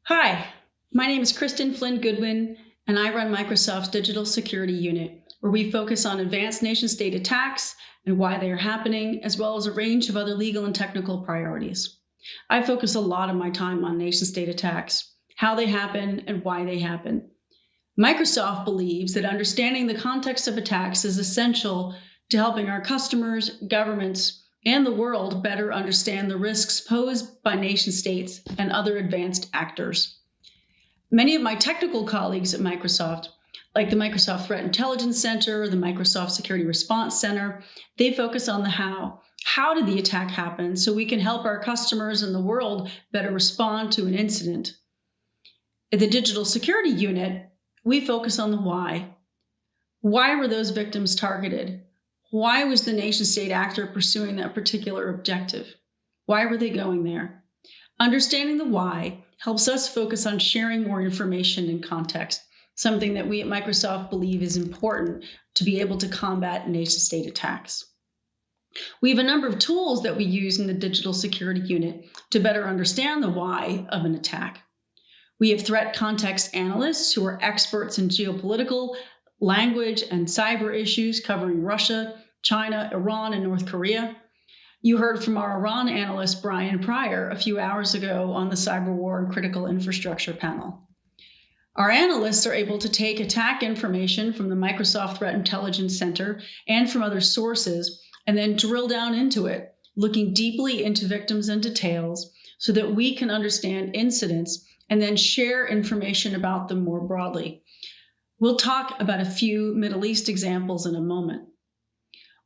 Hi, my name is Cristin Goodwin, and I run Microsoft's Digital Security Unit, where we focus on advanced nation-state attacks and why they are happening, as well as a range of other legal and technical priorities. I focus a lot of my time on nation-state attacks, how they happen, and why they happen. Microsoft believes that understanding the context of attacks is essential to helping our customers, governments, and the world better understand the risks posed by nation states and other advanced actors. Many of my technical colleagues at Microsoft, like the Microsoft Threat Intelligence Center, the Microsoft Security Response Center, they focus on the how. How did the attack happen so we can help our customers and the world better respond to an incident? At the Digital Security Unit, we focus on the why. Why were those victims targeted? Why was the nation-state actor pursuing that particular objective? Why were they going there? Understanding the why helps us focus on sharing more information and context, something that we at Microsoft believe is important to be able to combat nation-state attacks. We have a number of tools that we use in the Digital Security Unit to better understand the why of an attack. We have threat context analysts who are experts in geopolitical, language, and cyber issues covering Russia, China, Iran, and North Korea. You heard from our Iran analyst, Brian Pryor, a few hours ago on the Cyber War and Critical Infrastructure panel. Our analysts are able to take attack information from the Microsoft Threat Intelligence Center and from other sources and then drill down into it, looking deeply into victims and details so that we can understand incidents and then share information about them more broadly. We'll talk about a few Middle East examples in a moment.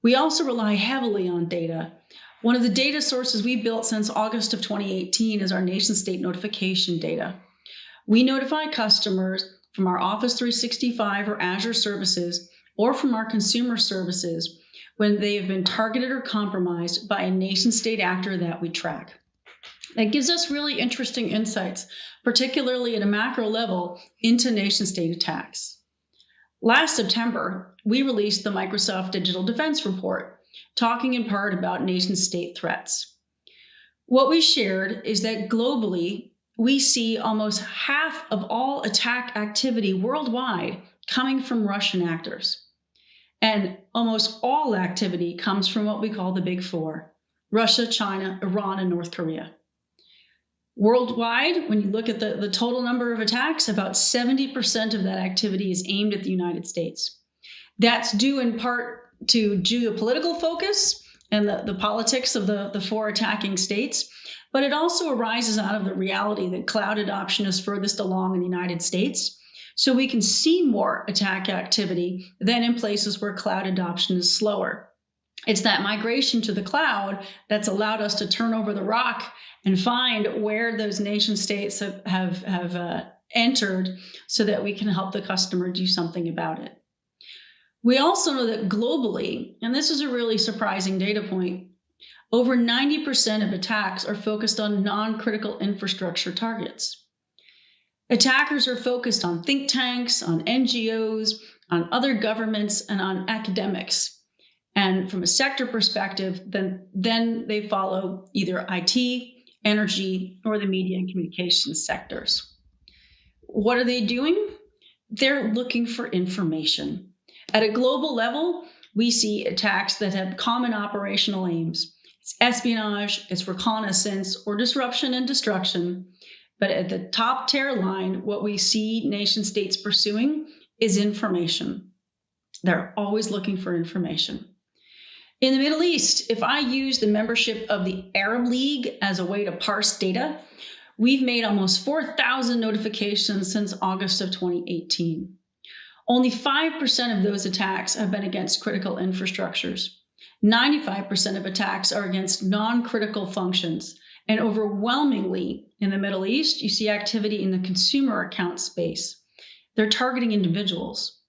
We also rely heavily on data. One of the data sources we built since August of 2018 is our nation-state notification data. We notify customers from our Office 365 or Azure services or from our consumer services when they have been targeted or compromised by a nation-state actor that we track. That gives us really interesting insights, particularly at a macro level, into nation-state attacks. Last September, we released the Microsoft Digital Defense Report, talking in part about nation-state threats. What we shared is that globally, we see almost half of all attack activity worldwide coming from Russian actors. And almost all activity comes from what we call the Big Four: Russia, China, Iran, and North Korea. Worldwide, when you look at the total number of attacks, about 70% of that activity is aimed at the United States. That's due in part to geopolitical focus and the politics of the four attacking states, but it also arises out of the reality that cloud adoption is furthest along in the United States, so we can see more attack activity than in places where cloud adoption is slower. It's that migration to the cloud that's allowed us to turn over the rock and find where those nation states have entered so that we can help the customer do something about it. We also know that globally, and this is a really surprising data point, over 90% of attacks are focused on non-critical infrastructure targets. Attackers are focused on think tanks, on NGOs, on other governments, and on academics. And from a sector perspective, then they follow either IT, energy, or the media and communications sectors. What are they doing? They're looking for information. At a global level, we see attacks that have common operational aims. It's espionage, it's reconnaissance, or disruption and destruction. But at the top tier line, what we see nation states pursuing is information. They're always looking for information. In the Middle East, if I use the membership of the Arab League as a way to parse data, we've made almost 4,000 notifications since August of 2018. Only 5% of those attacks have been against critical infrastructures. 95% of attacks are against non-critical functions. And overwhelmingly in the Middle East, you see activity in the consumer account space. They're targeting individuals.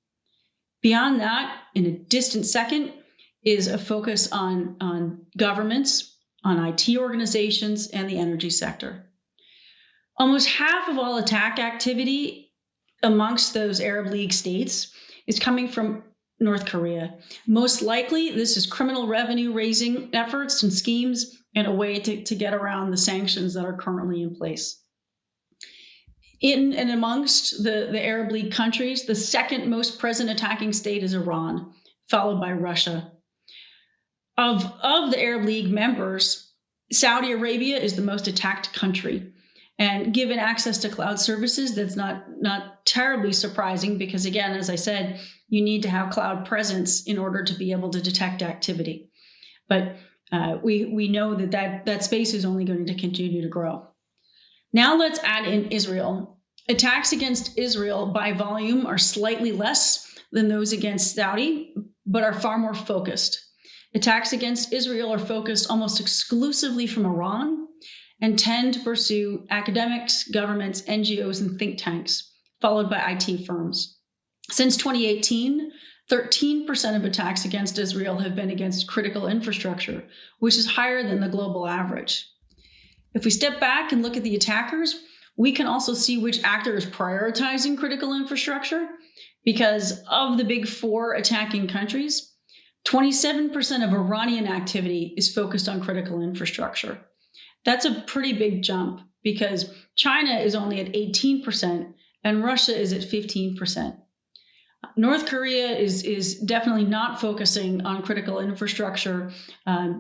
Beyond that, in a distant second, is a focus on governments, on IT organizations, and the energy sector. Almost half of all attack activity amongst those Arab League states is coming from North Korea. Most likely, this is criminal revenue raising efforts and schemes and a way to get around the sanctions that are currently in place. In and amongst the Arab League countries, the second most present attacking state is Iran, followed by Russia. Of the Arab League members, Saudi Arabia is the most attacked country. And given access to cloud services, that's not terribly surprising because, again, as I said, you need to have cloud presence in order to be able to detect activity. But we know that space is only going to continue to grow. Now let's add in Israel. Attacks against Israel by volume are slightly less than those against Saudi, but are far more focused. Attacks against Israel are focused almost exclusively from Iran and tend to pursue academics, governments, NGOs, and think tanks, followed by IT firms. Since 2018, 13% of attacks against Israel have been against critical infrastructure, which is higher than the global average. If we step back and look at the attackers, we can also see which actor is prioritizing critical infrastructure, because of the big four attacking countries, 27% of Iranian activity is focused on critical infrastructure. That's a pretty big jump because China is only at 18% and Russia is at 15%. North Korea is definitely not focusing on critical infrastructure.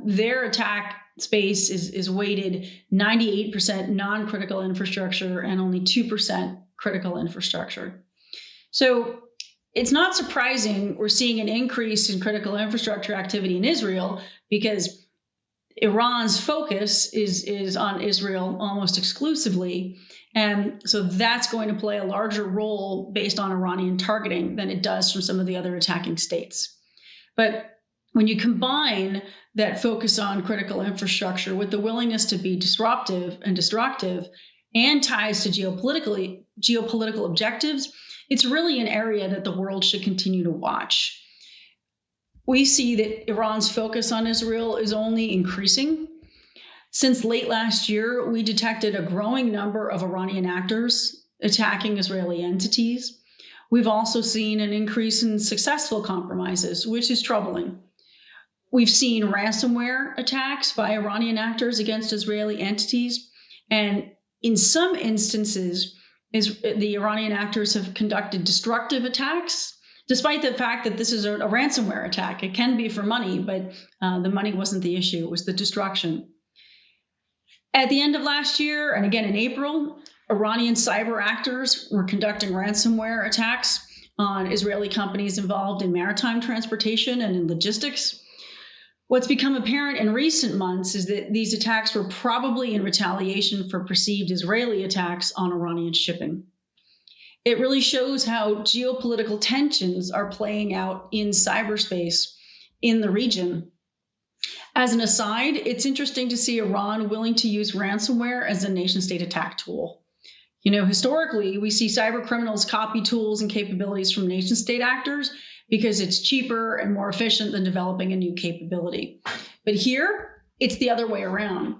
Their attack space is weighted 98% non-critical infrastructure and only 2% critical infrastructure. So it's not surprising we're seeing an increase in critical infrastructure activity in Israel because Iran's focus is on Israel almost exclusively. And so that's going to play a larger role based on Iranian targeting than it does from some of the other attacking states. But when you combine that focus on critical infrastructure with the willingness to be disruptive and destructive and ties to geopolitical objectives, it's really an area that the world should continue to watch. We see that Iran's focus on Israel is only increasing. Since late last year, we detected a growing number of Iranian actors attacking Israeli entities. We've also seen an increase in successful compromises, which is troubling. We've seen ransomware attacks by Iranian actors against Israeli entities, and in some instances, the Iranian actors have conducted destructive attacks, despite the fact that this is a ransomware attack. It can be for money, but the money wasn't the issue. It was the destruction. At the end of last year, and again in April, Iranian cyber actors were conducting ransomware attacks on Israeli companies involved in maritime transportation and in logistics. What's become apparent in recent months is that these attacks were probably in retaliation for perceived Israeli attacks on Iranian shipping. It really shows how geopolitical tensions are playing out in cyberspace in the region. As an aside, it's interesting to see Iran willing to use ransomware as a nation-state attack tool. Historically, we see cyber criminals copy tools and capabilities from nation-state actors because it's cheaper and more efficient than developing a new capability. But here, it's the other way around.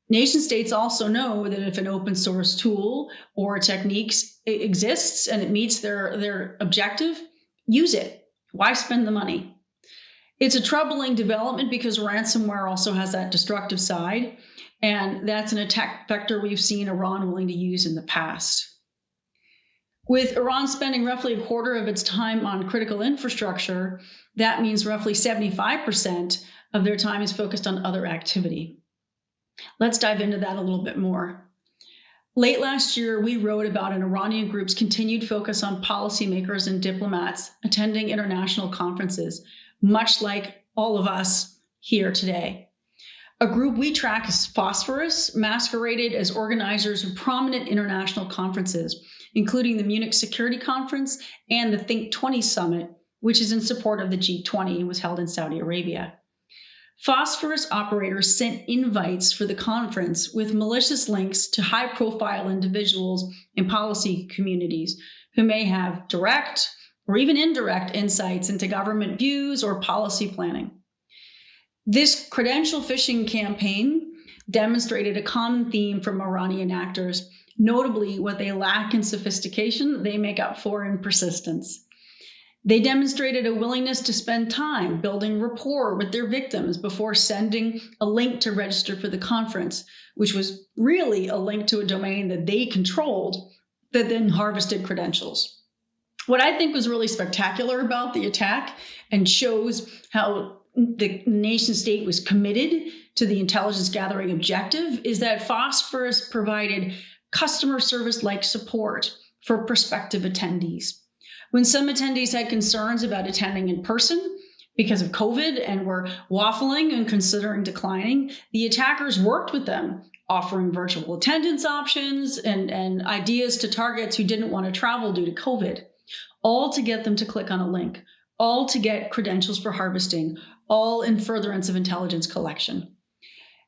Nation states also know that if an open source tool or technique exists and it meets their objective, use it. Why spend the money? It's a troubling development because ransomware also has that destructive side, and that's an attack vector we've seen Iran willing to use in the past. With Iran spending roughly a quarter of its time on critical infrastructure, that means roughly 75% of their time is focused on other activity. Let's dive into that a little bit more. Late last year, we wrote about an Iranian group's continued focus on policymakers and diplomats attending international conferences, much like all of us here today. A group we track is Phosphorus, masqueraded as organizers of prominent international conferences, including the Munich Security Conference and the Think 20 Summit, which is in support of the G20 and was held in Saudi Arabia. Phosphorus operators sent invites for the conference with malicious links to high-profile individuals in policy communities who may have direct or even indirect insights into government views or policy planning. This credential phishing campaign demonstrated a common theme from Iranian actors, notably what they lack in sophistication, they make up for in persistence. They demonstrated a willingness to spend time building rapport with their victims before sending a link to register for the conference, which was really a link to a domain that they controlled that then harvested credentials. What I think was really spectacular about the attack and shows how the nation state was committed to the intelligence gathering objective is that Phosphorus provided customer service-like support for prospective attendees. When some attendees had concerns about attending in person because of COVID and were waffling and considering declining, the attackers worked with them, offering virtual attendance options and ideas to targets who didn't want to travel due to COVID, all to get them to click on a link, all to get credentials for harvesting, all in furtherance of intelligence collection.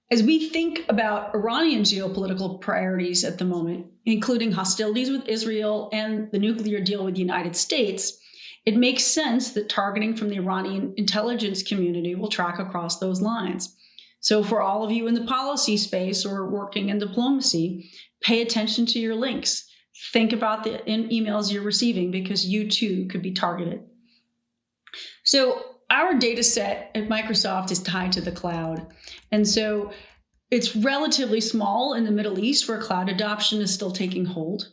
As we think about Iranian geopolitical priorities at the moment, including hostilities with Israel and the nuclear deal with the United States, it makes sense that targeting from the Iranian intelligence community will track across those lines. So for all of you in the policy space or working in diplomacy, pay attention to your links. Think about the emails you're receiving because you too could be targeted. So our data set at Microsoft is tied to the cloud. And so it's relatively small in the Middle East where cloud adoption is still taking hold.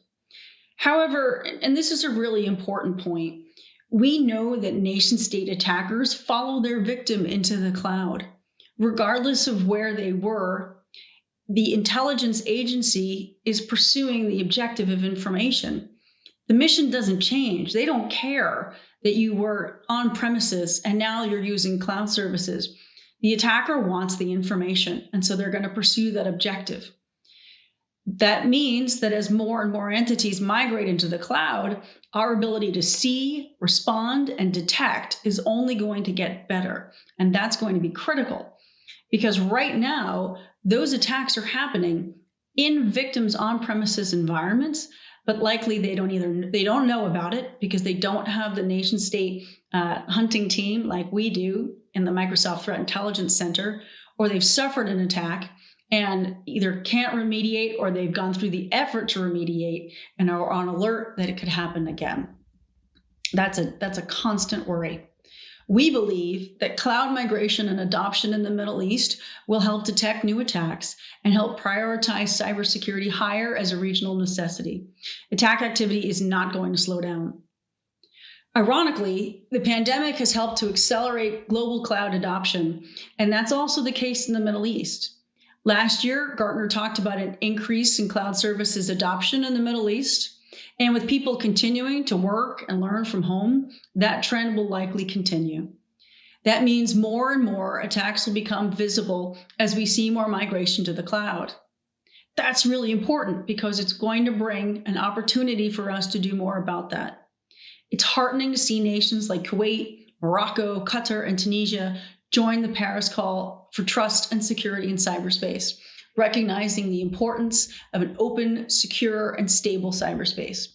However, and this is a really important point, we know that nation state attackers follow their victim into the cloud. Regardless of where they were, the intelligence agency is pursuing the objective of information. The mission doesn't change. They don't care that you were on premises and now you're using cloud services. The attacker wants the information, and so they're going to pursue that objective. That means that as more and more entities migrate into the cloud, our ability to see, respond, and detect is only going to get better. And that's going to be critical because right now, those attacks are happening in victims' on-premises environments, but likely they don't know about it because they don't have the nation state hunting team like we do in the Microsoft Threat Intelligence Center, or they've suffered an attack and either can't remediate or they've gone through the effort to remediate and are on alert that it could happen again. That's a constant worry. We believe that cloud migration and adoption in the Middle East will help detect new attacks and help prioritize cybersecurity higher as a regional necessity. Attack activity is not going to slow down. Ironically, the pandemic has helped to accelerate global cloud adoption, and that's also the case in the Middle East. Last year, Gartner talked about an increase in cloud services adoption in the Middle East. And with people continuing to work and learn from home, that trend will likely continue. That means more and more attacks will become visible as we see more migration to the cloud. That's really important because it's going to bring an opportunity for us to do more about that. It's heartening to see nations like Kuwait, Morocco, Qatar, and Tunisia join the Paris call for trust and security in cyberspace, recognizing the importance of an open, secure, and stable cyberspace.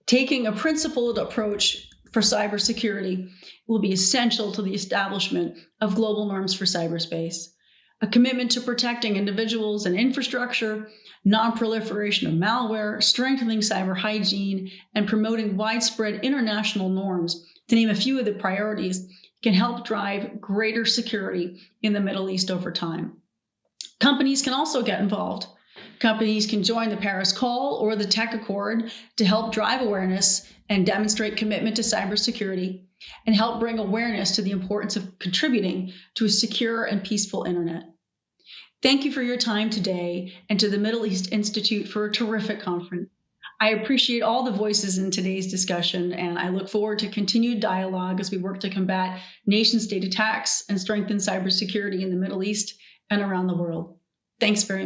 Taking a principled approach for cybersecurity will be essential to the establishment of global norms for cyberspace. A commitment to protecting individuals and infrastructure, non-proliferation of malware, strengthening cyber hygiene, and promoting widespread international norms, to name a few of the priorities, can help drive greater security in the Middle East over time. Companies can also get involved. Companies can join the Paris Call or the Tech Accord to help drive awareness and demonstrate commitment to cybersecurity and help bring awareness to the importance of contributing to a secure and peaceful internet. Thank you for your time today and to the Middle East Institute for a terrific conference. I appreciate all the voices in today's discussion, and I look forward to continued dialogue as we work to combat nation-state attacks and strengthen cybersecurity in the Middle East and around the world. Thanks very much.